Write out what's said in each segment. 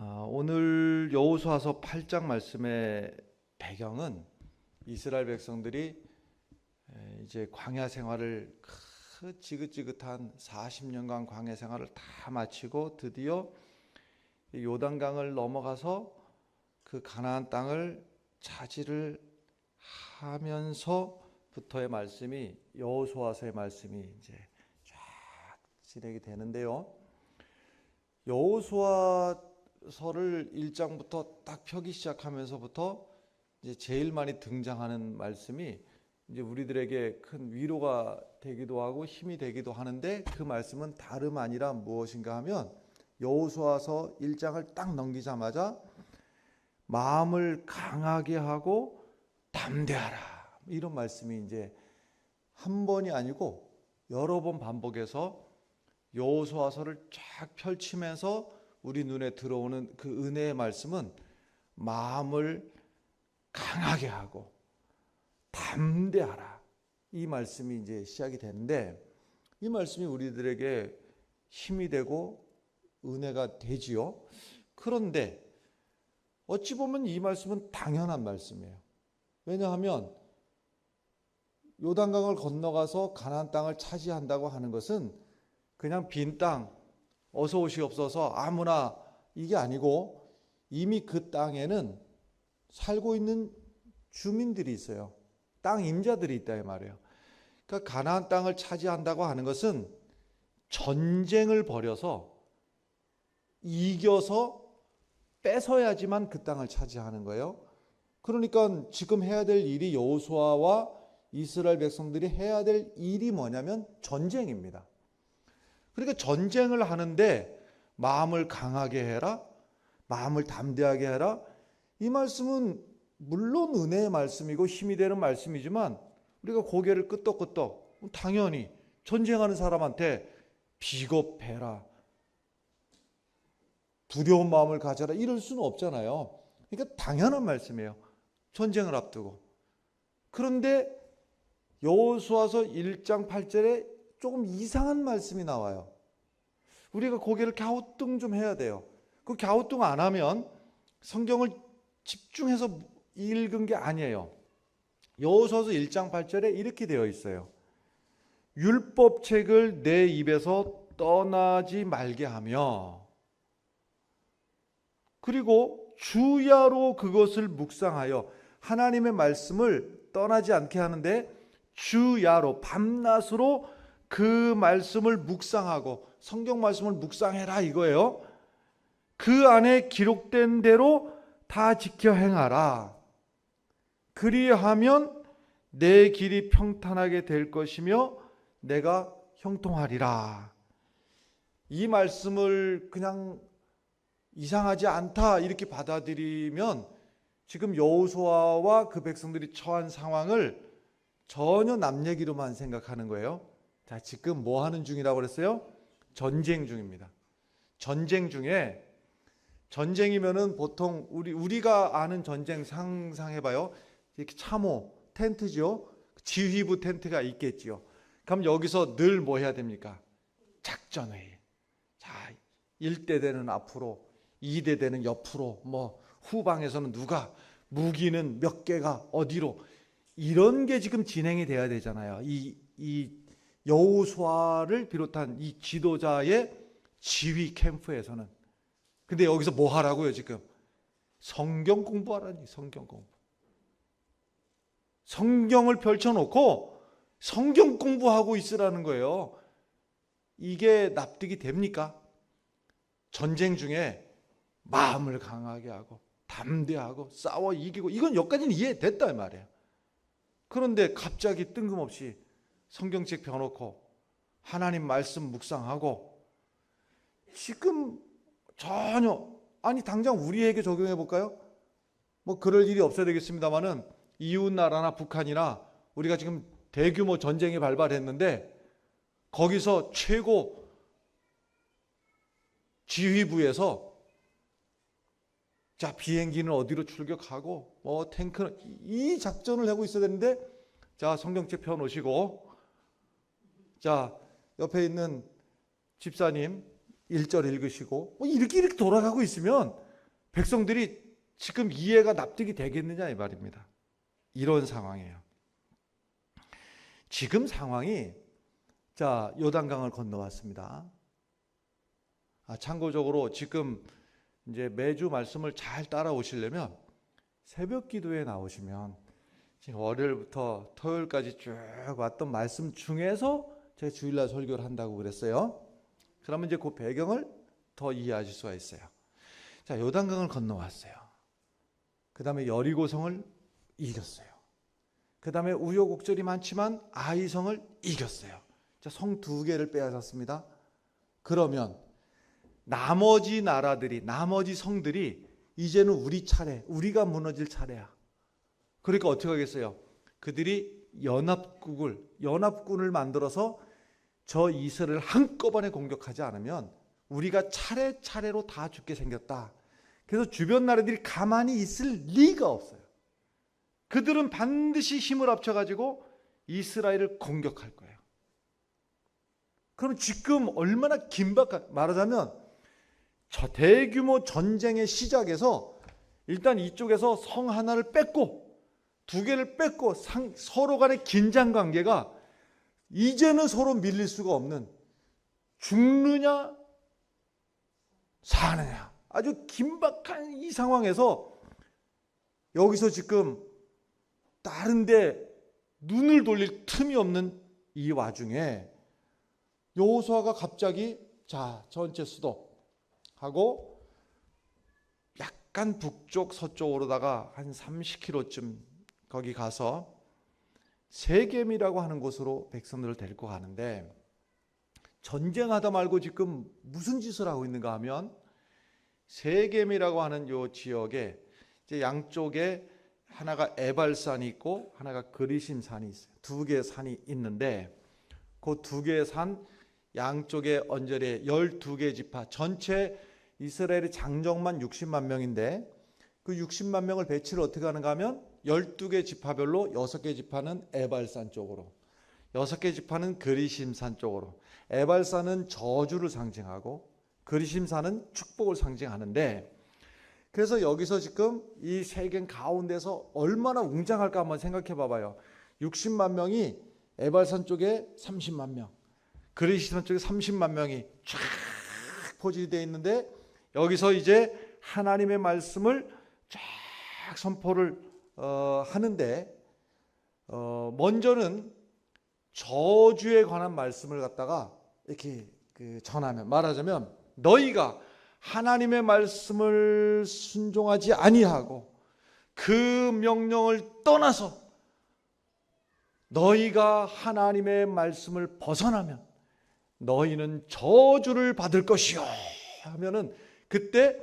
오늘 여호수아서 8장 말씀의 배경은 이스라엘 백성들이 이제 광야 생활을 지긋지긋한 40년간 광야 생활을 다 마치고 드디어 요단강을 넘어가서 그 가나안 땅을 차지를 하면서부터의 말씀이 여호수아서의 말씀이 이제 쫙 진행이 되는데요. 여호수아서를 1장부터 딱 펴기 시작하면서부터 이제 제일 많이 등장하는 말씀이 이제 우리들에게 큰 위로가 되기도 하고 힘이 되기도 하는데, 그 말씀은 다름 아니라 무엇인가 하면 여호수아서 1장을 딱 넘기자마자 마음을 강하게 하고 담대하라, 이런 말씀이 이제 한 번이 아니고 여러 번 반복해서 여호수아서를 쫙 펼치면서 우리 눈에 들어오는 그 은혜의 말씀은 마음을 강하게 하고 담대하라, 이 말씀이 이제 시작이 되는데, 이 말씀이 우리들에게 힘이 되고 은혜가 되지요. 그런데 어찌 보면 이 말씀은 당연한 말씀이에요. 왜냐하면 요단강을 건너가서 가나안 땅을 차지한다고 하는 것은 그냥 빈 땅 어서 오시옵소서 아무나 이게 아니고, 이미 그 땅에는 살고 있는 주민들이 있어요. 땅 임자들이 있다 이 말이에요. 그러니까 가나안 땅을 차지한다고 하는 것은 전쟁을 벌여서 이겨서 뺏어야지만 그 땅을 차지하는 거예요. 그러니까 지금 해야 될 일이, 여호수아와 이스라엘 백성들이 해야 될 일이 뭐냐면 전쟁입니다. 그러니까 전쟁을 하는데 마음을 강하게 해라, 마음을 담대하게 해라, 이 말씀은 물론 은혜의 말씀이고 힘이 되는 말씀이지만, 우리가 고개를 끄덕끄덕 당연히 전쟁하는 사람한테 비겁해라, 두려운 마음을 가져라, 이럴 수는 없잖아요. 그러니까 당연한 말씀이에요, 전쟁을 앞두고. 그런데 여호수아서 1장 8절에 조금 이상한 말씀이 나와요. 우리가 고개를 갸우뚱 좀 해야 돼요. 그 갸우뚱 안 하면 성경을 집중해서 읽은 게 아니에요. 여호수아서 1장 8절에 이렇게 되어 있어요. 율법책을 내 입에서 떠나지 말게 하며, 그리고 주야로 그것을 묵상하여, 하나님의 말씀을 떠나지 않게 하는데 주야로, 밤낮으로 그 말씀을 묵상하고, 성경 말씀을 묵상해라 이거예요. 그 안에 기록된 대로 다 지켜 행하라. 그리하면 내 길이 평탄하게 될 것이며 내가 형통하리라. 이 말씀을 그냥 이상하지 않다 이렇게 받아들이면 지금 여호수아와 그 백성들이 처한 상황을 전혀 남 얘기로만 생각하는 거예요. 자, 지금 뭐 하는 중이라고 그랬어요? 전쟁 중입니다. 전쟁 중에, 전쟁이면은 보통 우리가 아는 전쟁 상상해봐요. 이렇게 참호 텐트죠. 지휘부 텐트가 있겠지요. 그럼 여기서 늘 뭐 해야 됩니까? 작전회의. 자, 1대대는 앞으로, 2대대는 옆으로, 뭐 후방에서는 누가, 무기는 몇 개가 어디로, 이런 게 지금 진행이 돼야 되잖아요. 이 여호수아를 비롯한 이 지도자의 지휘 캠프에서는. 근데 여기서 뭐 하라고요? 지금 성경 공부하라니. 성경 공부. 성경을 펼쳐놓고 성경 공부하고 있으라는 거예요. 이게 납득이 됩니까? 전쟁 중에 마음을 강하게 하고 담대하고 싸워 이기고, 이건 여기까지는 이해됐다 이 말이에요. 그런데 갑자기 뜬금없이 성경책 펴놓고 하나님 말씀 묵상하고, 지금 전혀, 아니 당장 우리에게 적용해 볼까요? 뭐 그럴 일이 없어야 되겠습니다만은, 이웃 나라나 북한이나 우리가 지금 대규모 전쟁이 발발했는데 거기서 최고 지휘부에서 자, 비행기는 어디로 출격하고 뭐 탱크는, 이 작전을 하고 있어야 되는데, 자, 성경책 펴놓으시고, 자, 옆에 있는 집사님 1절 읽으시고, 뭐 이렇게 돌아가고 있으면 백성들이 지금 이해가 납득이 되겠느냐 이 말입니다. 이런 상황이에요. 지금 상황이, 자, 요단강을 건너왔습니다. 참고적으로 지금 이제 매주 말씀을 잘 따라오시려면 새벽 기도에 나오시면 지금 월요일부터 토요일까지 쭉 왔던 말씀 중에서 제가 주일날 설교를 한다고 그랬어요. 그러면 이제 그 배경을 더 이해하실 수가 있어요. 자, 요단강을 건너왔어요. 그 다음에 여리고성을 이겼어요. 그 다음에 우여곡절이 많지만 아이성을 이겼어요. 자, 성 2개를 빼앗았습니다. 그러면 나머지 나라들이, 나머지 성들이 이제는 우리 차례, 우리가 무너질 차례야. 그러니까 어떻게 하겠어요? 그들이 연합군을 만들어서 저 이스라엘을 한꺼번에 공격하지 않으면 우리가 차례차례로 다 죽게 생겼다. 그래서 주변 나라들이 가만히 있을 리가 없어요. 그들은 반드시 힘을 합쳐가지고 이스라엘을 공격할 거예요. 그럼 지금 얼마나 말하자면 저 대규모 전쟁의 시작에서 일단 이쪽에서 성 하나를 뺏고 2개를 뺏고 서로 간의 긴장 관계가 이제는 서로 밀릴 수가 없는, 죽느냐 사느냐, 아주 긴박한 이 상황에서 여기서 지금 다른 데 눈을 돌릴 틈이 없는 이 와중에 여호수아가 갑자기 자, 전체 수도하고 약간 북쪽 서쪽으로다가 한 30km쯤 거기 가서 세겜이라고 하는 곳으로 백성들을 데리고 가는데, 전쟁하다 말고 지금 무슨 짓을 하고 있는가 하면 세겜이라고 하는 요 지역에 이제 양쪽에 하나가 에발산이 있고 하나가 그리심산이 있어요. 2개의 산이 있는데 그 2개의 산 양쪽에 언저리에 12개 지파, 전체 이스라엘의 장정만 60만 명인데 그 60만 명을 배치를 어떻게 하는가 하면 12개 지파별로 6개 지파는 에발산 쪽으로, 6개 지파는 그리심산 쪽으로. 에발산은 저주를 상징하고 그리심산은 축복을 상징하는데, 그래서 여기서 지금 이 세겜 가운데서 얼마나 웅장할까 한번 생각해 봐봐요. 60만 명이 에발산 쪽에 30만 명, 그리심산 쪽에 30만 명이 쫙 포진이 되어 있는데, 여기서 이제 하나님의 말씀을 쫙 선포를 하는데, 먼저는 저주에 관한 말씀을 갖다가 이렇게 전하면, 말하자면 너희가 하나님의 말씀을 순종하지 아니하고 그 명령을 떠나서 너희가 하나님의 말씀을 벗어나면 너희는 저주를 받을 것이요 하면은, 그때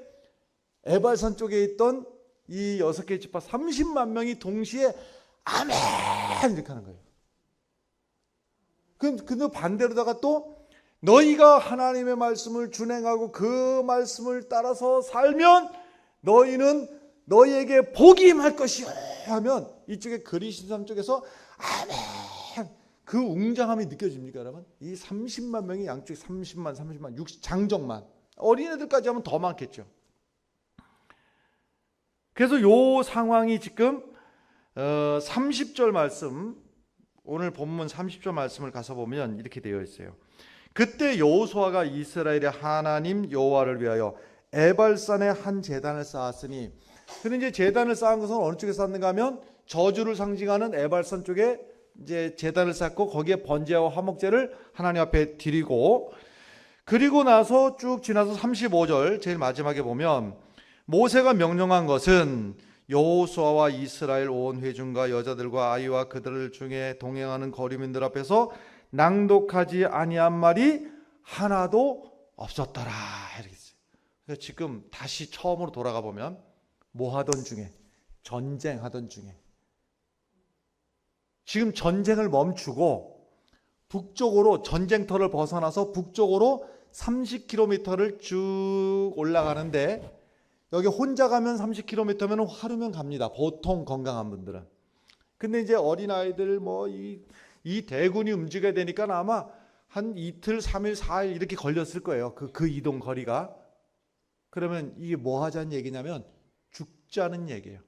에발산 쪽에 있던 이 6개 지파 30만 명이 동시에 아멘 이렇게 하는 거예요. 근데 반대로다가 또 너희가 하나님의 말씀을 준행하고 그 말씀을 따라서 살면 너희는 너희에게 복이 임할 것이요 하면, 이쪽에 그리심산 쪽에서 아멘, 그 웅장함이 느껴집니까 여러분? 이 30만 명이 양쪽에 30만 60 장정만, 어린애들까지 하면 더 많겠죠. 그래서 요 상황이 지금 30절 말씀, 오늘 본문 30절 말씀을 가서 보면 이렇게 되어 있어요. 그때 여호수아가 이스라엘의 하나님 여호와를 위하여 에발산에 한 제단을 쌓았으니, 근데 이제 제단을 쌓은 것은 어느 쪽에 쌓는가 하면 저주를 상징하는 에발산 쪽에 이제 제단을 쌓고 거기에 번제와 화목제를 하나님 앞에 드리고, 그리고 나서 쭉 지나서 35절 제일 마지막에 보면 모세가 명령한 것은 여호수아와 이스라엘 온 회중과 여자들과 아이와 그들 중에 동행하는 거류민들 앞에서 낭독하지 아니한 말이 하나도 없었더라 이렇게 했어요. 그래서 지금 다시 처음으로 돌아가 보면 뭐 하던 중에, 전쟁하던 중에, 지금 전쟁을 멈추고 북쪽으로 전쟁터를 벗어나서 북쪽으로 30km를 쭉 올라가는데, 여기 혼자 가면 30km면 하루면 갑니다. 보통 건강한 분들은. 근데 이제 어린아이들 뭐 이 대군이 움직여야 되니까 아마 한 이틀, 3일, 4일 이렇게 걸렸을 거예요. 그 이동 거리가. 그러면 이게 뭐 하자는 얘기냐면 죽자는 얘기예요.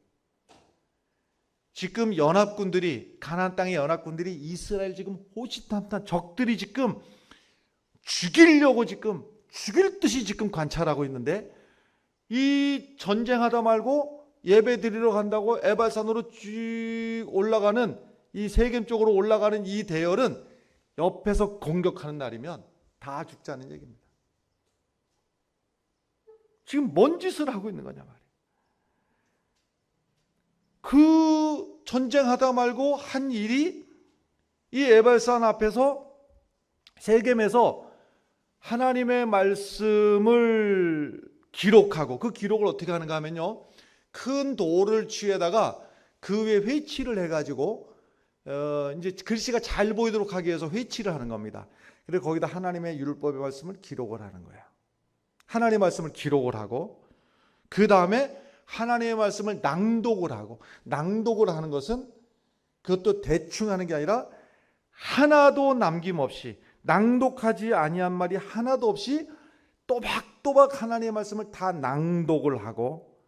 지금 연합군들이, 가나안 땅의 연합군들이 이스라엘 지금 호시탐탐 적들이 지금 죽이려고 지금 죽일 듯이 지금 관찰하고 있는데, 이 전쟁하다 말고 예배 드리러 간다고 에발산으로 쭉 올라가는, 이 세겜 쪽으로 올라가는 이 대열은 옆에서 공격하는 날이면 다 죽자는 얘기입니다. 지금 뭔 짓을 하고 있는 거냐 말이에요. 그 전쟁하다 말고 한 일이 이 에발산 앞에서, 세겜에서 하나님의 말씀을 기록하고, 그 기록을 어떻게 하는가 하면요, 큰 돌을 취해다가 그 위에 회치를 해가지고 이제 글씨가 잘 보이도록 하기 위해서 회치를 하는 겁니다. 그리고 거기다 하나님의 율법의 말씀을 기록을 하는 거예요. 하나님의 말씀을 기록을 하고, 그 다음에 하나님의 말씀을 낭독을 하고, 낭독을 하는 것은 그것도 대충 하는 게 아니라 하나도 남김없이, 낭독하지 아니한 말이 하나도 없이 또박또박 하나님의 말씀을 다 낭독을 하고,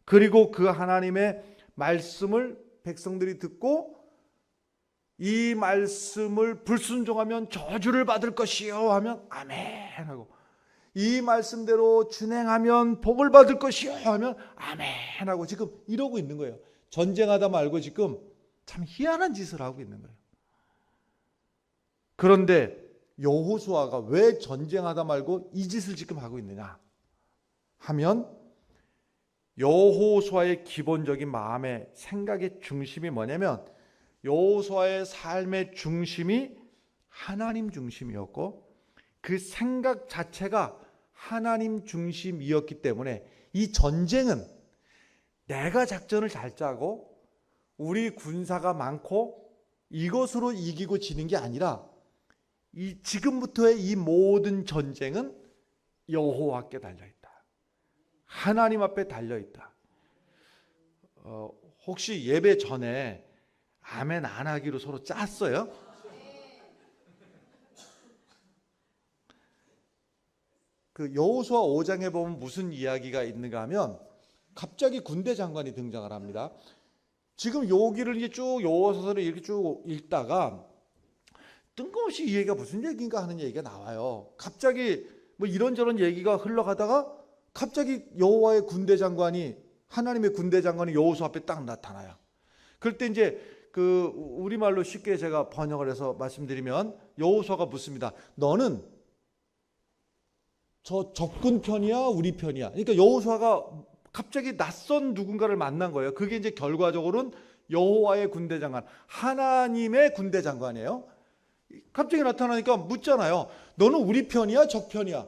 그리고 그 하나님의 말씀을 백성들이 듣고 이 말씀을 불순종하면 저주를 받을 것이요 하면 아멘 하고, 이 말씀대로 준행하면 복을 받을 것이요 하면 아멘 하고 지금 이러고 있는 거예요. 전쟁하다 말고 지금 참 희한한 짓을 하고 있는 거예요. 그런데 여호수아가 왜 전쟁하다 말고 이 짓을 지금 하고 있느냐 하면, 여호수아의 기본적인 마음의 생각의 중심이 뭐냐면, 여호수아의 삶의 중심이 하나님 중심이었고, 그 생각 자체가 하나님 중심이었기 때문에 이 전쟁은 내가 작전을 잘 짜고 우리 군사가 많고 이것으로 이기고 지는 게 아니라, 이 지금부터의 이 모든 전쟁은 여호와께 달려있다. 하나님 앞에 달려있다. 혹시 예배 전에 아멘 안 하기로 서로 짰어요? 그 여호수아 5장에 보면 무슨 이야기가 있는가 하면, 갑자기 군대 장관이 등장을 합니다. 지금 여기를 이제 쭉 여호수아서를 이렇게 쭉 읽다가 뜬금없이 이 얘기가 무슨 얘기인가 하는 얘기가 나와요. 갑자기 뭐 이런저런 얘기가 흘러가다가 갑자기 여호와의 군대 장관이, 하나님의 군대 장관이 여호수아 앞에 딱 나타나요. 그럴 때 이제 그 우리말로 쉽게 제가 번역을 해서 말씀드리면, 여호수아가 묻습니다. 너는 저 적군 편이야, 우리 편이야? 그러니까 여호수아가 갑자기 낯선 누군가를 만난 거예요. 그게 이제 결과적으로는 여호와의 군대 장관, 하나님의 군대 장관이에요. 갑자기 나타나니까 묻잖아요. 너는 우리 편이야, 적 편이야?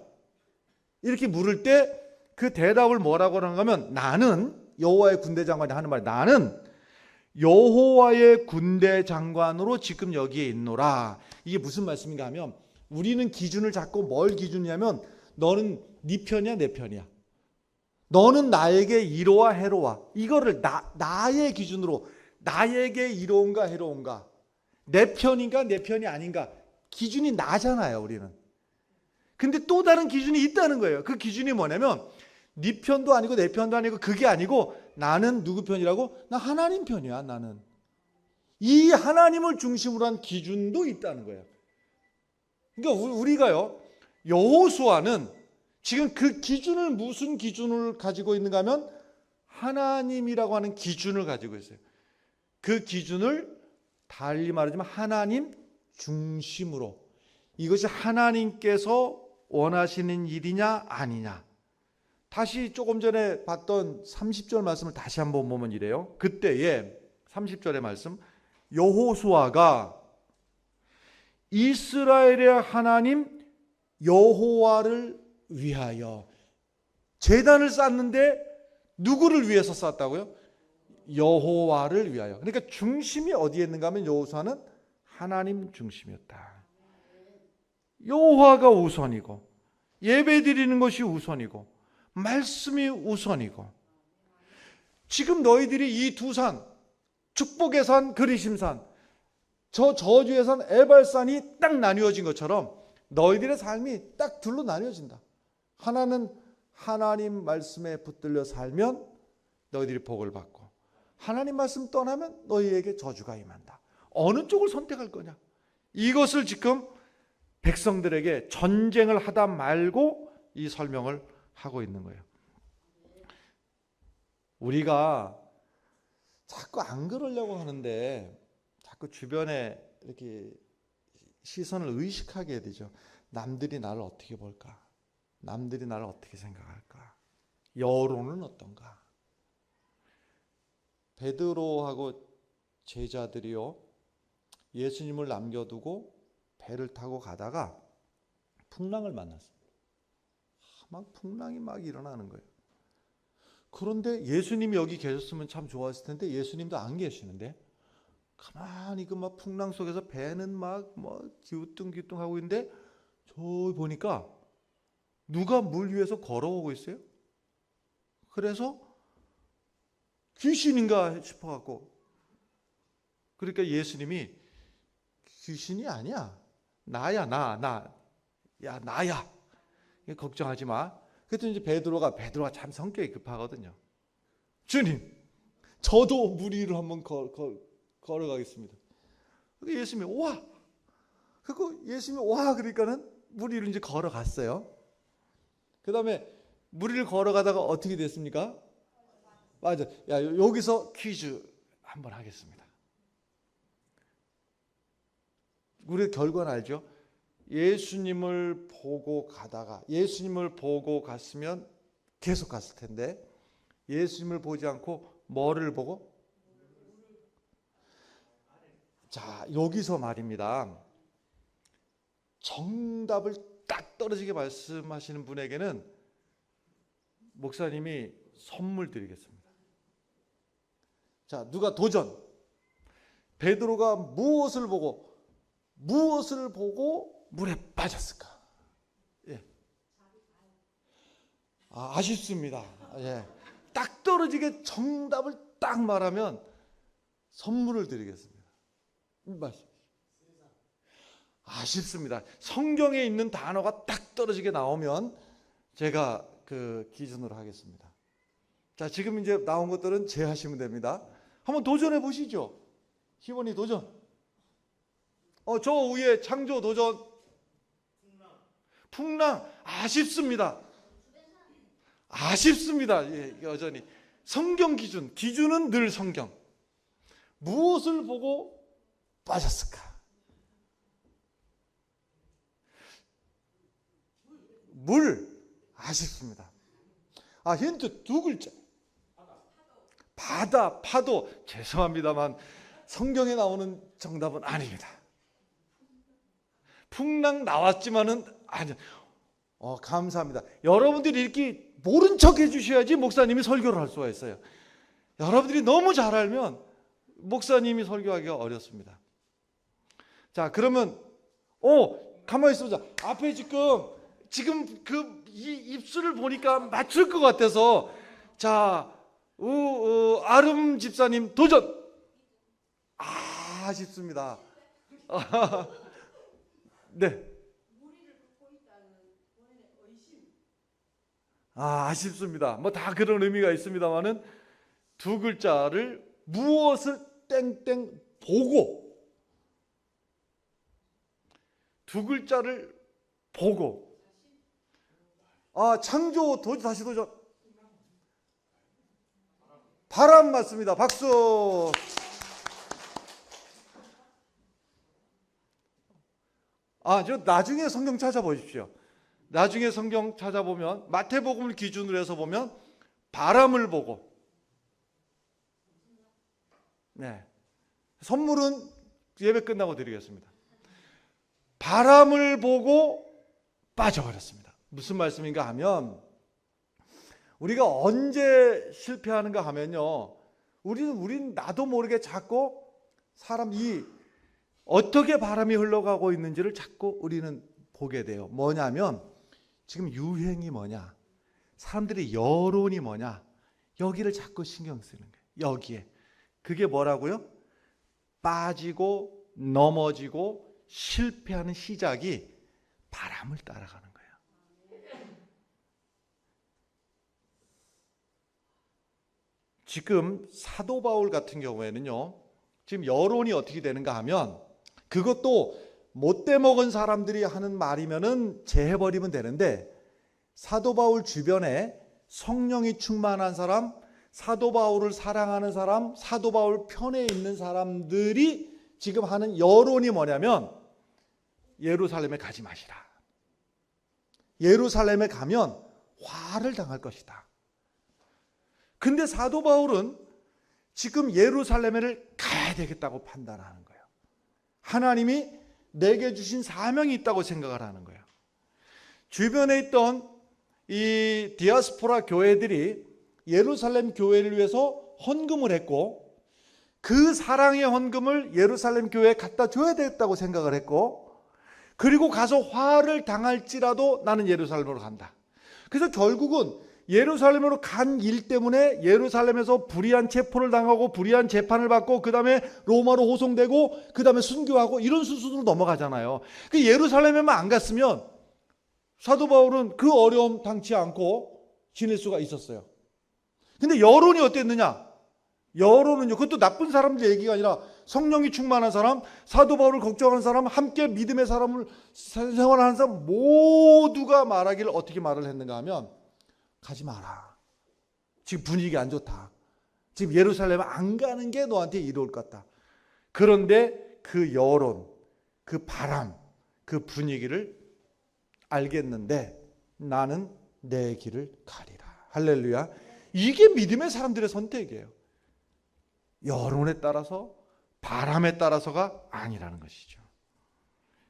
이렇게 물을 때 그 대답을 뭐라고 하는가 하면, 나는, 여호와의 군대 장관이 하는 말, 나는 여호와의 군대 장관으로 지금 여기에 있노라. 이게 무슨 말씀인가 하면, 우리는 기준을 잡고 뭘 기준이냐면, 너는 네 편이야, 내 편이야? 너는 나에게 이로와 해로와, 이거를 나의 기준으로, 나에게 이로운가 해로운가, 내 편인가 내 편이 아닌가, 기준이 나잖아요 우리는. 근데 또 다른 기준이 있다는 거예요. 그 기준이 뭐냐면, 네 편도 아니고 내 편도 아니고, 그게 아니고 나는 누구 편이라고? 나 하나님 편이야. 나는 이 하나님을 중심으로 한 기준도 있다는 거예요. 그러니까 우리가요, 여호수아는 지금 그 기준을, 무슨 기준을 가지고 있는가 하면 하나님이라고 하는 기준을 가지고 있어요. 그 기준을 달리 말하자면 하나님 중심으로, 이것이 하나님께서 원하시는 일이냐 아니냐. 다시 조금 전에 봤던 30절 말씀을 다시 한번 보면 이래요. 그때에 30절의 말씀, 여호수아가 이스라엘의 하나님 여호와를 위하여 제단을 쌓는데, 누구를 위해서 쌓았다고요? 여호와를 위하여. 그러니까 중심이 어디에 있는가 하면, 여호수아는 하나님 중심이었다. 여호와가 우선이고, 예배 드리는 것이 우선이고, 말씀이 우선이고, 지금 너희들이 이 두 산, 축복의 산, 그리심산, 저 저주의 산 에발산이 딱 나뉘어진 것처럼 너희들의 삶이 딱 둘로 나뉘어진다. 하나는 하나님 말씀에 붙들려 살면 너희들이 복을 받고 하나님 말씀 떠나면 너희에게 저주가 임한다. 어느 쪽을 선택할 거냐? 이것을 지금 백성들에게 전쟁을 하다 말고 이 설명을 하고 있는 거예요. 우리가 자꾸 안 그러려고 하는데 자꾸 주변에 이렇게 시선을 의식하게 되죠. 남들이 나를 어떻게 볼까? 남들이 나를 어떻게 생각할까? 여론은 어떤가? 베드로하고 제자들이요, 예수님을 남겨두고 배를 타고 가다가 풍랑을 만났습니다. 막 풍랑이 막 일어나는 거예요. 그런데 예수님이 여기 계셨으면 참 좋았을 텐데 예수님도 안 계시는데 가만히 그 막 풍랑 속에서 배는 막 뭐 기우뚱기우뚱 하고 있는데 저 보니까 누가 물 위에서 걸어오고 있어요. 그래서 귀신인가 싶어갖고, 그러니까 예수님이 귀신이 아니야, 나야, 야 나야, 걱정하지 마. 그랬더니 이제 베드로가 참 성격이 급하거든요. 주님, 저도 물 위로 한번 걸어가겠습니다. 예수님이 와. 그리고 예수님이 와 그러니까는 물 위로 이제 걸어갔어요. 그 다음에 물 위를 걸어가다가 어떻게 됐습니까? 맞아. 야, 여기서 퀴즈 한번 하겠습니다. 우리 결과는 알죠? 예수님을 보고 가다가, 예수님을 보고 갔으면 계속 갔을 텐데 예수님을 보지 않고 뭐를 보고? 자, 여기서 말입니다. 정답을 딱 떨어지게 말씀하시는 분에게는 목사님이 선물 드리겠습니다. 자, 누가 도전? 베드로가 무엇을 보고 물에 빠졌을까? 예. 아쉽습니다. 예. 딱 떨어지게 정답을 딱 말하면 선물을 드리겠습니다. 아쉽습니다. 성경에 있는 단어가 딱 떨어지게 나오면 제가 그 기준으로 하겠습니다. 자, 지금 이제 나온 것들은 제하시면 됩니다. 한번 도전해 보시죠. 희원이 도전. 저 위에 창조 도전. 풍랑. 아쉽습니다. 예, 여전히 성경 기준은 늘 성경. 무엇을 보고 빠졌을까? 물. 아쉽습니다. 힌트 두 글자. 바다, 파도. 죄송합니다만 성경에 나오는 정답은 아닙니다. 풍랑 나왔지만은 아니요. 감사합니다. 여러분들이 이렇게 모른 척 해주셔야지 목사님이 설교를 할 수가 있어요. 여러분들이 너무 잘 알면 목사님이 설교하기가 어렵습니다. 자, 그러면 가만히 있어보자. 앞에 지금 그 입술을 보니까 맞출 것 같아서, 자, 아름 집사님 도전. 아쉽습니다. 네. 아쉽습니다. 뭐 다 그런 의미가 있습니다만은 두 글자를 무엇을 땡땡 보고, 두 글자를 보고. 창조 다시 도전. 바람 맞습니다. 박수. 저 나중에 성경 찾아보십시오. 나중에 성경 찾아보면 마태복음을 기준으로 해서 보면 바람을 보고. 네. 선물은 예배 끝나고 드리겠습니다. 바람을 보고 빠져버렸습니다. 무슨 말씀인가 하면, 우리가 언제 실패하는가 하면요, 우리는 나도 모르게 자꾸 어떻게 바람이 흘러가고 있는지를 자꾸 우리는 보게 돼요. 뭐냐면 지금 유행이 뭐냐, 사람들의 여론이 뭐냐, 여기를 자꾸 신경 쓰는 거예요. 여기에. 그게 뭐라고요? 빠지고 넘어지고 실패하는 시작이 바람을 따라가는 거예요. 지금 사도 바울 같은 경우에는요, 지금 여론이 어떻게 되는가 하면, 그것도 못돼 먹은 사람들이 하는 말이면은 제해버리면 되는데, 사도 바울 주변에 성령이 충만한 사람, 사도 바울을 사랑하는 사람, 사도 바울 편에 있는 사람들이 지금 하는 여론이 뭐냐면, 예루살렘에 가지 마시라. 예루살렘에 가면 화를 당할 것이다. 근데 사도 바울은 지금 예루살렘을 가야 되겠다고 판단하는 거예요. 하나님이 내게 주신 사명이 있다고 생각을 하는 거예요. 주변에 있던 이 디아스포라 교회들이 예루살렘 교회를 위해서 헌금을 했고, 그 사랑의 헌금을 예루살렘 교회에 갖다 줘야 되겠다고 생각을 했고, 그리고 가서 화를 당할지라도 나는 예루살렘으로 간다. 그래서 결국은 예루살렘으로 간 일 때문에 예루살렘에서 불의한 체포를 당하고 불의한 재판을 받고 그 다음에 로마로 호송되고 그 다음에 순교하고 이런 수순으로 넘어가잖아요. 그 예루살렘에만 안 갔으면 사도 바울은 그 어려움 당치 않고 지낼 수가 있었어요. 근데 여론이 어땠느냐? 여론은요, 그것도 나쁜 사람들 얘기가 아니라 성령이 충만한 사람, 사도 바울을 걱정하는 사람, 함께 믿음의 사람을 생활하는 사람 모두가 말하기를 어떻게 말을 했는가 하면, 가지 마라. 지금 분위기 안 좋다. 지금 예루살렘 안 가는 게 너한테 이로울 것 같다. 그런데 그 여론, 그 바람, 그 분위기를 알겠는데 나는 내 길을 가리라. 할렐루야. 이게 믿음의 사람들의 선택이에요. 여론에 따라서, 바람에 따라서가 아니라는 것이죠.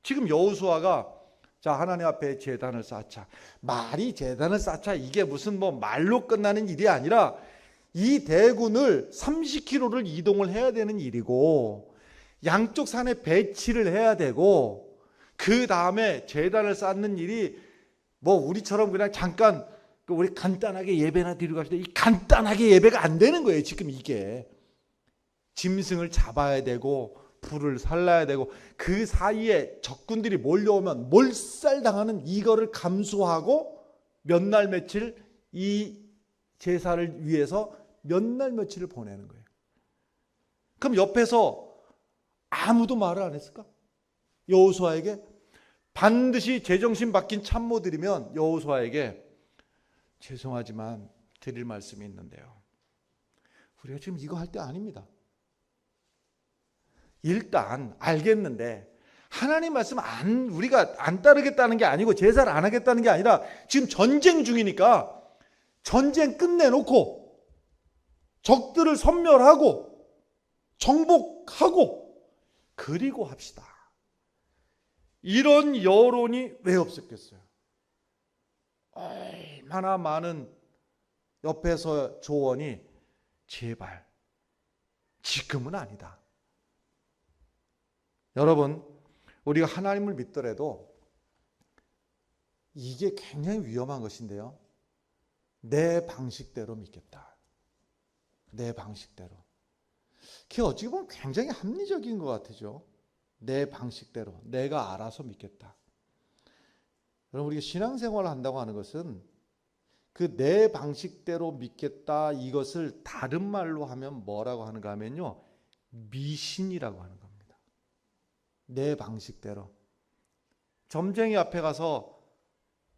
지금 여호수아가 자, 하나님 앞에 제단을 쌓자. 말이 제단을 쌓자, 이게 무슨 뭐 말로 끝나는 일이 아니라 이 대군을 30km를 이동을 해야 되는 일이고, 양쪽 산에 배치를 해야 되고, 그 다음에 제단을 쌓는 일이 뭐 우리처럼 그냥 잠깐 우리 간단하게 예배나 드리고 하실 때 이 간단하게 예배가 안 되는 거예요. 지금 이게 짐승을 잡아야 되고 불을 살라야 되고, 그 사이에 적군들이 몰려오면 몰살당하는 이거를 감수하고 몇 날 며칠 이 제사를 위해서 몇 날 며칠을 보내는 거예요. 그럼 옆에서 아무도 말을 안 했을까? 여호수아에게 반드시 제정신 바뀐 참모들이면 여호수아에게 죄송하지만 드릴 말씀이 있는데요, 우리가 지금 이거 할 때 아닙니다. 일단 알겠는데 하나님 말씀 우리가 안 따르겠다는 게 아니고 제사를 안 하겠다는 게 아니라 지금 전쟁 중이니까 전쟁 끝내놓고 적들을 섬멸하고 정복하고 그리고 합시다. 이런 여론이 왜 없었겠어요? 얼마나 많은 옆에서 조언이 제발 지금은 아니다. 여러분, 우리가 하나님을 믿더라도 이게 굉장히 위험한 것인데요, 내 방식대로 믿겠다. 내 방식대로. 그게 어찌 보면 굉장히 합리적인 것 같죠. 내 방식대로, 내가 알아서 믿겠다. 여러분, 우리가 신앙생활을 한다고 하는 것은 그 내 방식대로 믿겠다, 이것을 다른 말로 하면 뭐라고 하는가 하면요, 미신이라고 하는 겁니다. 내 방식대로. 점쟁이 앞에 가서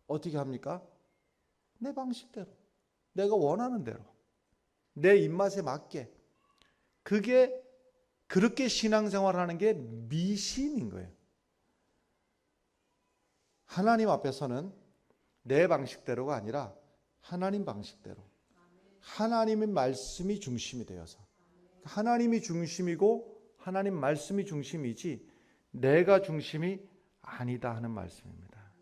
어떻게 합니까? 내 방식대로, 내가 원하는 대로, 내 입맛에 맞게. 그렇게 신앙생활을 하는 게 미신인 거예요. 하나님 앞에서는 내 방식대로가 아니라 하나님 방식대로, 하나님의 말씀이 중심이 되어서, 하나님이 중심이고 하나님 말씀이 중심이지 내가 중심이 아니다 하는 말씀입니다.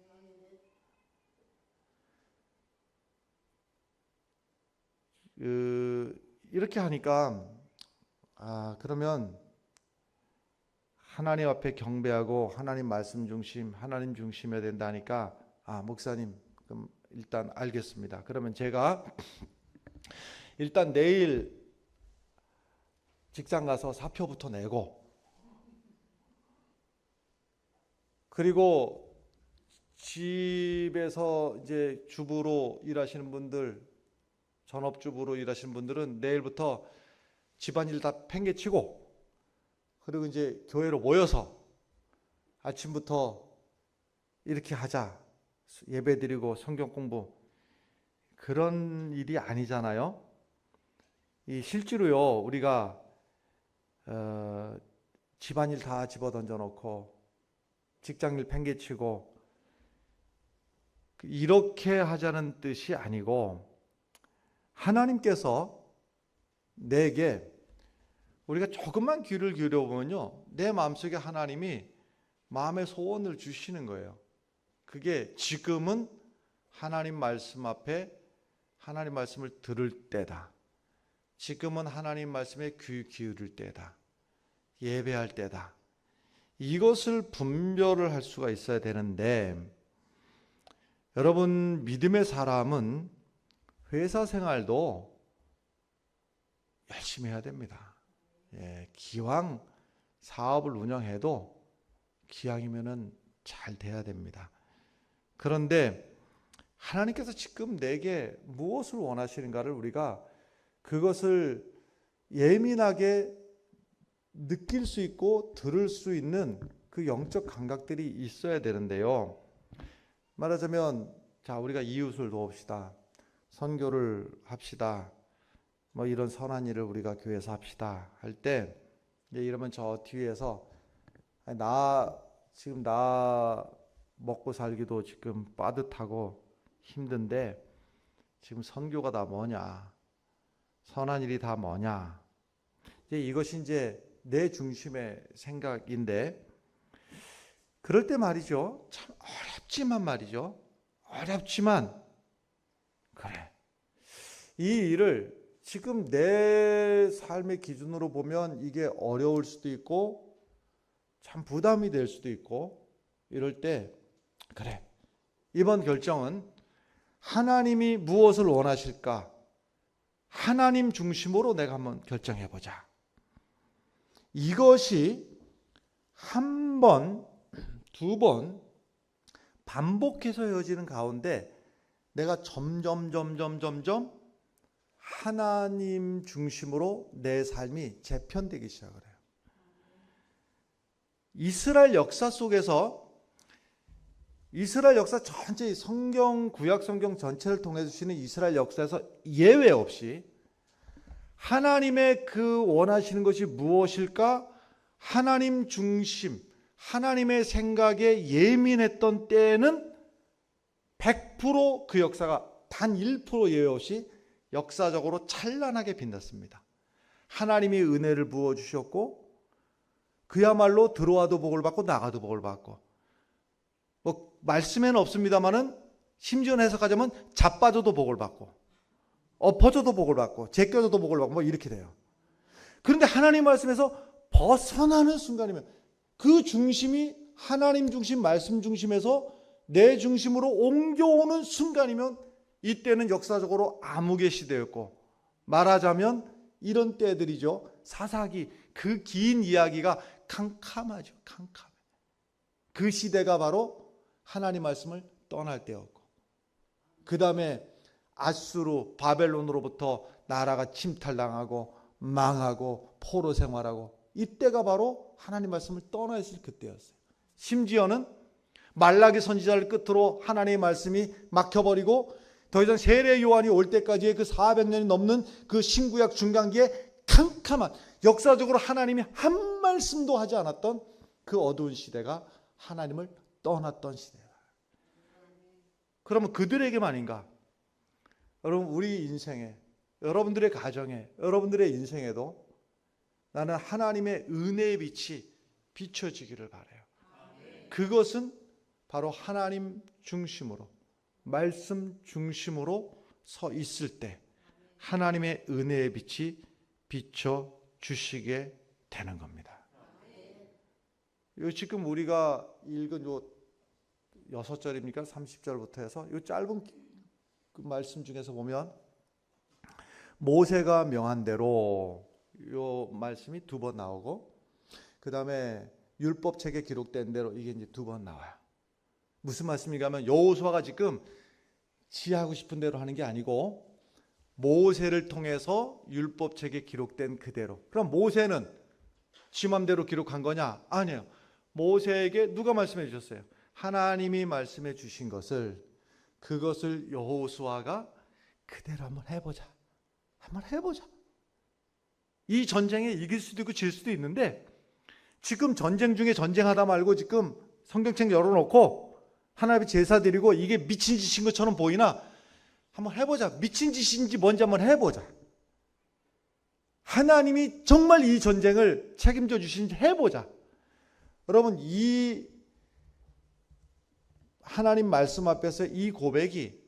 이렇게 하니까 그러면 하나님 앞에 경배하고 하나님 말씀 중심, 하나님 중심해야 된다니까, 목사님 그럼 일단 알겠습니다. 그러면 제가 일단 내일 직장 가서 사표부터 내고, 그리고 집에서 이제 주부로 일하시는 분들 전업주부로 일하시는 분들은 내일부터 집안일 다 팽개치고, 그리고 이제 교회로 모여서 아침부터 이렇게 하자, 예배드리고 성경 공부, 그런 일이 아니잖아요. 이 실제로요, 우리가 집안일 다 집어 던져놓고 직장일 팽개치고 이렇게 하자는 뜻이 아니고, 하나님께서 내게, 우리가 조금만 귀를 기울여보면요, 내 마음속에 하나님이 마음의 소원을 주시는 거예요. 그게 지금은 하나님 말씀 앞에 하나님 말씀을 들을 때다. 지금은 하나님 말씀에 귀 기울일 때다. 예배할 때다. 이것을 분별을 할 수가 있어야 되는데, 여러분, 믿음의 사람은 회사 생활도 열심히 해야 됩니다. 기왕 사업을 운영해도 기왕이면은 잘 돼야 됩니다. 그런데 하나님께서 지금 내게 무엇을 원하시는가를 우리가 그것을 예민하게 느낄 수 있고 들을 수 있는 그 영적 감각들이 있어야 되는데요. 말하자면, 자, 우리가 이웃을 도웁시다, 선교를 합시다, 뭐 이런 선한 일을 우리가 교회에서 합시다 할 때, 이러면 저 뒤에서 지금 나 먹고 살기도 지금 빠듯하고 힘든데 지금 선교가 다 뭐냐, 선한 일이 다 뭐냐, 이것이 이제 내 중심의 생각인데, 그럴 때 말이죠, 참 어렵지만 말이죠, 어렵지만, 그래, 이 일을 지금 내 삶의 기준으로 보면 이게 어려울 수도 있고 참 부담이 될 수도 있고, 이럴 때 그래, 이번 결정은 하나님이 무엇을 원하실까, 하나님 중심으로 내가 한번 결정해보자. 이것이 한 번, 두 번 반복해서 이어지는 가운데 내가 점점 하나님 중심으로 내 삶이 재편되기 시작을 해요. 이스라엘 역사 속에서, 이스라엘 역사 전체, 성경, 구약 성경 전체를 통해 주시는 이스라엘 역사에서 예외 없이 하나님의 그 원하시는 것이 무엇일까? 하나님 중심, 하나님의 생각에 예민했던 때에는 100% 그 역사가 단 1% 예외 없이 역사적으로 찬란하게 빛났습니다. 하나님이 은혜를 부어주셨고, 그야말로 들어와도 복을 받고 나가도 복을 받고, 뭐 말씀에는 없습니다마는 심지어 해석하자면 자빠져도 복을 받고, 엎어져도 복을 받고, 제껴져도 복을 받고, 뭐 이렇게 돼요. 그런데 하나님 말씀에서 벗어나는 순간이면, 그 중심이 하나님 중심, 말씀 중심에서 내 중심으로 옮겨오는 순간이면, 이때는 역사적으로 암흑의 시대였고, 말하자면 이런 때들이죠. 사사기, 그 긴 이야기가 캄캄하죠. 캄캄해. 그 시대가 바로 하나님 말씀을 떠날 때였고, 그 다음에 아수르, 바벨론으로부터 나라가 침탈당하고 망하고 포로 생활하고, 이때가 바로 하나님 말씀을 떠나 있을 그때였어요. 심지어는 말라기 선지자를 끝으로 하나님의 말씀이 막혀버리고, 더 이상 세례 요한이 올 때까지의 그 400년이 넘는 그 신구약 중간기에 캄캄한, 역사적으로 하나님이 한 말씀도 하지 않았던 그 어두운 시대가 하나님을 떠났던 시대다. 그러면 그들에게만인가? 여러분, 우리 인생에, 여러분들의 가정에, 여러분들의 인생에도 나는 하나님의 은혜의 빛이 비춰지기를 바라요. 그것은 바로 하나님 중심으로, 말씀 중심으로 서 있을 때 하나님의 은혜의 빛이 비춰 주시게 되는 겁니다. 지금 우리가 읽은 요 6절입니까? 30절부터 해서 이 짧은 그 말씀 중에서 보면, 모세가 명한 대로, 요 말씀이 2번 나오고, 그 다음에 율법책에 기록된 대로, 이게 이제 2번 나와요. 무슨 말씀인가 하면, 여호수아가 지금 지 하고 싶은 대로 하는 게 아니고 모세를 통해서 율법책에 기록된 그대로. 그럼 모세는 지 맘대로 기록한 거냐? 아니에요. 모세에게 누가 말씀해 주셨어요? 하나님이 말씀해 주신 것을, 그것을 여호수아가 그대로 한번 해보자. 한번 해보자. 이 전쟁에 이길 수도 있고 질 수도 있는데, 지금 전쟁 중에 전쟁하다 말고 지금 성경책 열어놓고 하나님의 제사 드리고 이게 미친 짓인 것처럼 보이나? 한번 해보자. 미친 짓인지 뭔지 한번 해보자. 하나님이 정말 이 전쟁을 책임져 주시는지 해보자. 여러분, 이 하나님 말씀 앞에서 이 고백이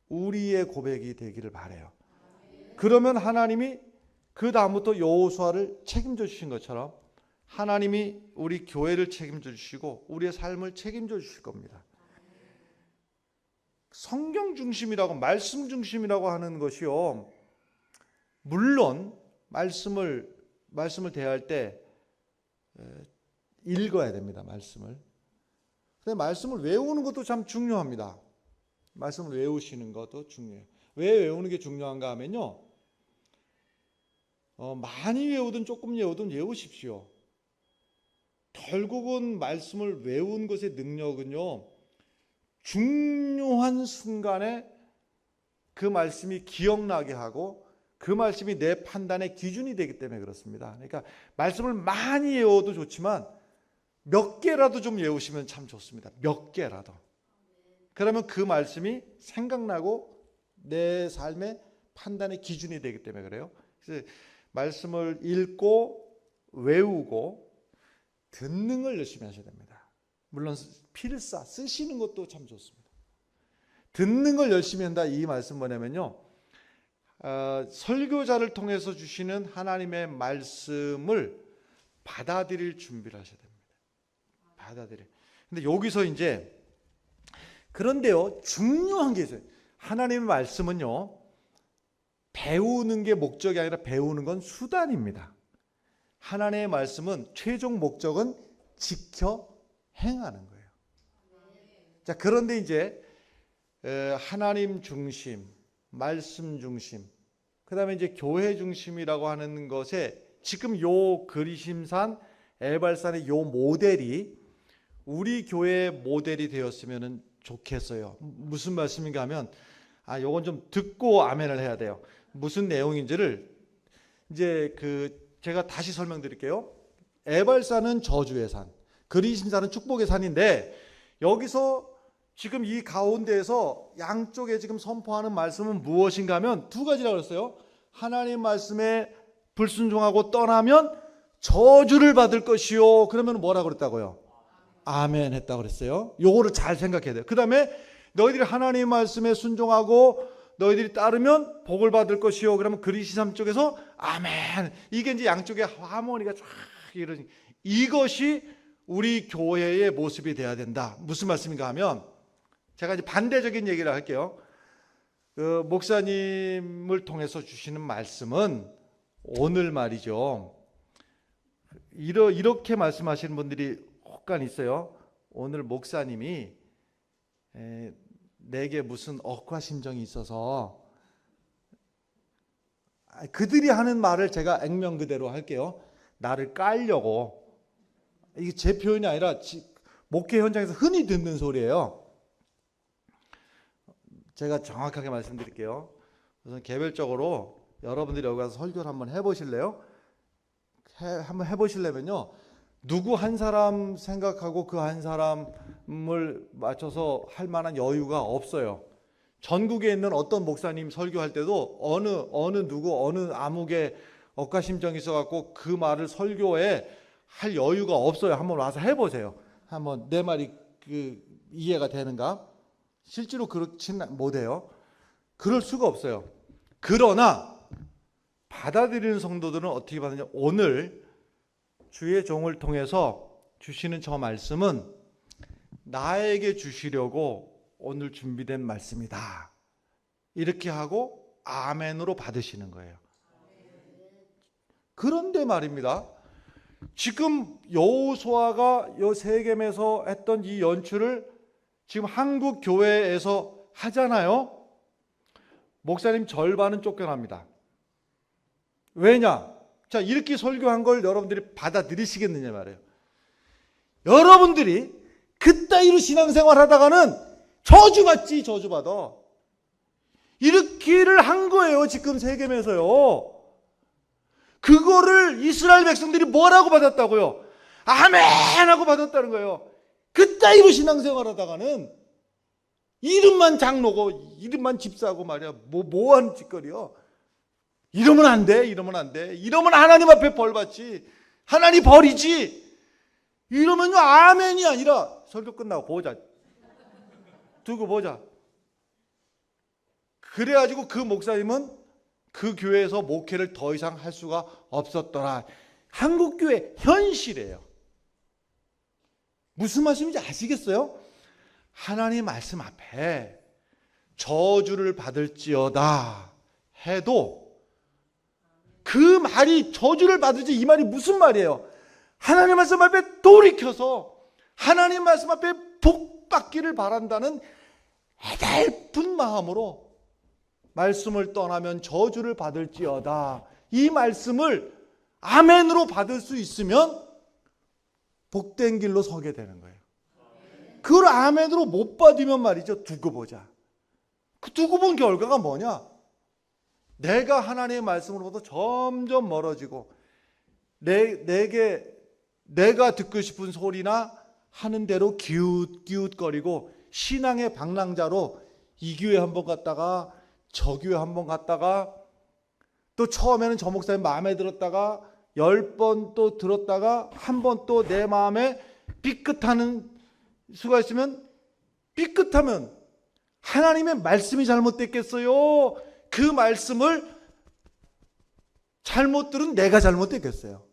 우리의 고백이 되기를 바라요. 그러면 하나님이 그 다음부터 여호수아를 책임져 주신 것처럼 하나님이 우리 교회를 책임져 주시고 우리의 삶을 책임져 주실 겁니다. 성경 중심이라고, 말씀 중심이라고 하는 것이요, 물론 말씀을 대할 때 읽어야 됩니다. 말씀을. 근데 말씀을 외우는 것도 참 중요합니다. 말씀을 외우시는 것도 중요해요. 왜 외우는 게 중요한가 하면요, 많이 외우든 조금 외우든 외우십시오. 결국은 말씀을 외운 것의 능력은요, 중요한 순간에 그 말씀이 기억나게 하고 그 말씀이 내 판단의 기준이 되기 때문에 그렇습니다. 그러니까 말씀을 많이 외워도 좋지만 몇 개라도 좀 외우시면 참 좋습니다. 몇 개라도. 그러면 그 말씀이 생각나고 내 삶의 판단의 기준이 되기 때문에 그래요. 그래서 말씀을 읽고 외우고 듣는 걸 열심히 하셔야 됩니다. 물론 필사 쓰시는 것도 참 좋습니다. 듣는 걸 열심히 한다, 이 말씀 뭐냐면요, 설교자를 통해서 주시는 하나님의 말씀을 받아들일 준비를 하셔야 됩니다. 받아들일. 근데 여기서 이제, 그런데요, 중요한 게 있어요. 하나님의 말씀은요, 배우는 게 목적이 아니라 배우는 건 수단입니다. 하나님의 말씀은 최종 목적은 지켜 행하는 거예요. 자, 그런데 이제 하나님 중심, 말씀 중심, 그 다음에 이제 교회 중심이라고 하는 것에 지금 요 그리심산 에발산의 요 모델이 우리 교회의 모델이 되었으면 좋겠어요. 무슨 말씀인가 하면, 요건 좀 듣고 아멘을 해야 돼요. 무슨 내용인지를 이제 제가 다시 설명드릴게요. 에발산은 저주의 산, 그리심산은 축복의 산인데, 여기서 지금 이 가운데에서 양쪽에 지금 선포하는 말씀은 무엇인가 하면 두 가지라고 했어요. 하나님 말씀에 불순종하고 떠나면 저주를 받을 것이요. 그러면 뭐라고 그랬다고요? 아멘 했다고 그랬어요. 요거를 잘 생각해야 돼요. 그 다음에 너희들이 하나님 말씀에 순종하고 너희들이 따르면 복을 받을 것이요. 그러면 그리시삼 쪽에서 아멘. 이게 이제 양쪽의 하모니가 쫙 이런, 이것이 우리 교회의 모습이 돼야 된다. 무슨 말씀인가 하면, 제가 이제 반대적인 얘기를 할게요. 목사님을 통해서 주시는 말씀은 오늘 말이죠, 이렇게 말씀하시는 분들이 혹간 있어요. 오늘 목사님이 내게 무슨 억하심정이 있어서, 그들이 하는 말을 제가 액면 그대로 할게요. 나를 깔려고. 이게 제 표현이 아니라 목회 현장에서 흔히 듣는 소리예요. 제가 정확하게 말씀드릴게요. 우선 개별적으로 여러분들이 여기 가서 설교를 한번 해보실래요? 한번 해보시려면요, 누구 한 사람 생각하고 그 한 사람을 맞춰서 할 만한 여유가 없어요. 전국에 있는 어떤 목사님 설교할 때도 어느 암흑의 억가심정이 있어갖고 그 말을 설교에 할 여유가 없어요. 한번 와서 해보세요. 한번 내 말이 이해가 되는가? 실제로 그렇지는 못해요. 그럴 수가 없어요. 그러나 받아들이는 성도들은 어떻게 받느냐? 오늘 주의 종을 통해서 주시는 저 말씀은 나에게 주시려고 오늘 준비된 말씀이다. 이렇게 하고 아멘으로 받으시는 거예요. 그런데 말입니다, 지금 여호수아가 요 세겜에서 했던 이 연출을 지금 한국 교회에서 하잖아요. 목사님 절반은 쫓겨납니다. 왜냐? 자, 이렇게 설교한 걸 여러분들이 받아들이시겠느냐 말이에요. 여러분들이 그따위로 신앙생활 하다가는 저주받지, 저주받아. 이렇게를 한 거예요, 지금 세겜에서요. 그거를 이스라엘 백성들이 뭐라고 받았다고요? 아멘! 하고 받았다는 거예요. 그따위로 신앙생활 하다가는 이름만 장로고, 이름만 집사고 말이야. 뭐 하는 짓거리요? 이러면 안 돼, 이러면 안 돼. 이러면 하나님 앞에 벌 받지. 하나님 벌이지. 이러면요, 아멘이 아니라, 설교 끝나고 보자. 두고 보자. 그래가지고 그 목사님은 그 교회에서 목회를 더 이상 할 수가 없었더라. 한국교회 현실이에요. 무슨 말씀인지 아시겠어요? 하나님 말씀 앞에 저주를 받을지어다 해도 그 말이 저주를 받을지 이 말이 무슨 말이에요? 하나님 말씀 앞에 돌이켜서 하나님 말씀 앞에 복 받기를 바란다는 애달픈 마음으로 말씀을 떠나면 저주를 받을지어다. 이 말씀을 아멘으로 받을 수 있으면 복된 길로 서게 되는 거예요. 그걸 아멘으로 못 받으면 말이죠. 두고 보자. 그 두고 본 결과가 뭐냐? 내가 하나님의 말씀으로부터 점점 멀어지고 내가 듣고 싶은 소리나 하는 대로 기웃기웃거리고 신앙의 방랑자로 이 교회 한번 갔다가 저 교회 한번 갔다가 또 처음에는 저 목사님 마음에 들었다가 10번 또 들었다가 한 번 또 내 마음에 삐끗하는 수가 있으면 삐끗하면 하나님의 말씀이 잘못됐겠어요? 그 말씀을 잘못 들은 내가 잘못됐겠어요?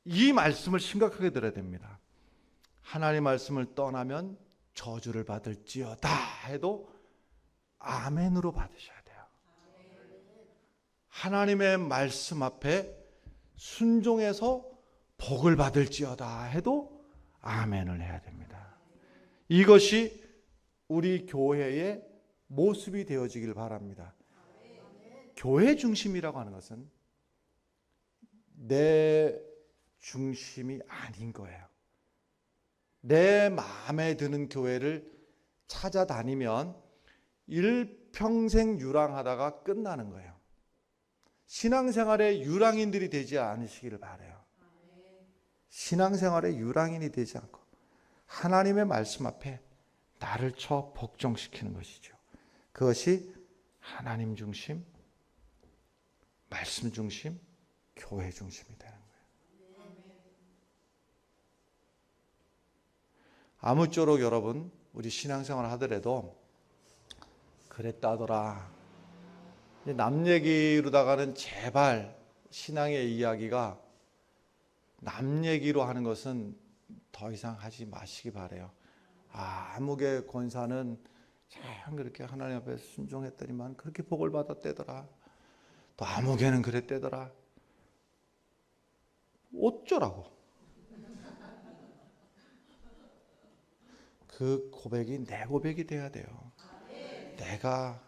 이 말씀을 심각하게 들어야 됩니다. 하나님 말씀을 떠나면 저주를 받을지어다 해도 아멘으로 받으셔야 돼요. 하나님의 말씀 앞에 순종해서 복을 받을지어다 해도 아멘을 해야 됩니다. 이것이 우리 교회의 모습이 되어지길 바랍니다. 교회 중심이라고 하는 것은 내 중심이 아닌 거예요. 내 마음에 드는 교회를 찾아다니면 일평생 유랑하다가 끝나는 거예요. 신앙생활에 유랑인들이 되지 않으시기를 바라요. 신앙생활에 유랑인이 되지 않고 하나님의 말씀 앞에 나를 쳐 복종시키는 것이죠. 그것이 하나님 중심, 말씀 중심, 교회 중심이 되는 거예요. 아무쪼록 여러분 우리 신앙생활 하더라도 그랬다더라. 남 얘기로다가는 제발 신앙의 이야기가 남 얘기로 하는 것은 더 이상 하지 마시기 바라요. 아무개 권사는 참 그렇게 하나님 앞에 순종했더니만 그렇게 복을 받았대더라. 또 아무개는 그랬대더라. 어쩌라고. 그 고백이 내 고백이 돼야 돼요. 내가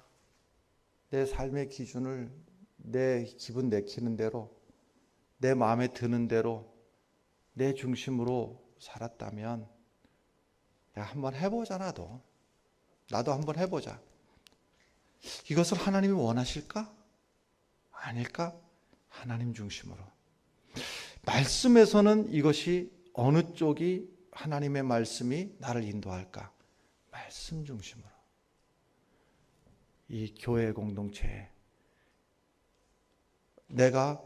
내 삶의 기준을 내 기분 내키는 대로 내 마음에 드는 대로 내 중심으로 살았다면 야 한번 해보자. 나도 한번 해보자. 이것을 하나님이 원하실까? 아닐까? 하나님 중심으로. 말씀에서는 이것이 어느 쪽이 하나님의 말씀이 나를 인도할까? 말씀 중심으로. 이 교회 공동체에 내가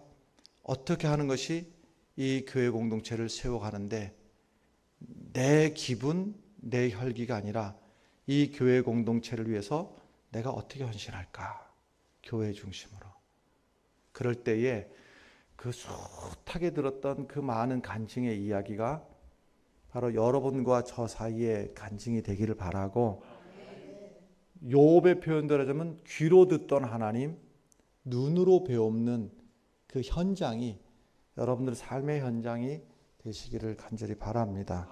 어떻게 하는 것이 이 교회 공동체를 세워가는데 내 기분, 내 혈기가 아니라 이 교회 공동체를 위해서 내가 어떻게 헌신할까? 교회 중심으로. 그럴 때에 그 숱하게 들었던 그 많은 간증의 이야기가 바로 여러분과 저 사이의 간증이 되기를 바라고, 욥의 표현대로 하자면 귀로 듣던 하나님, 눈으로 배움는 그 현장이 여러분들의 삶의 현장이 되시기를 간절히 바랍니다.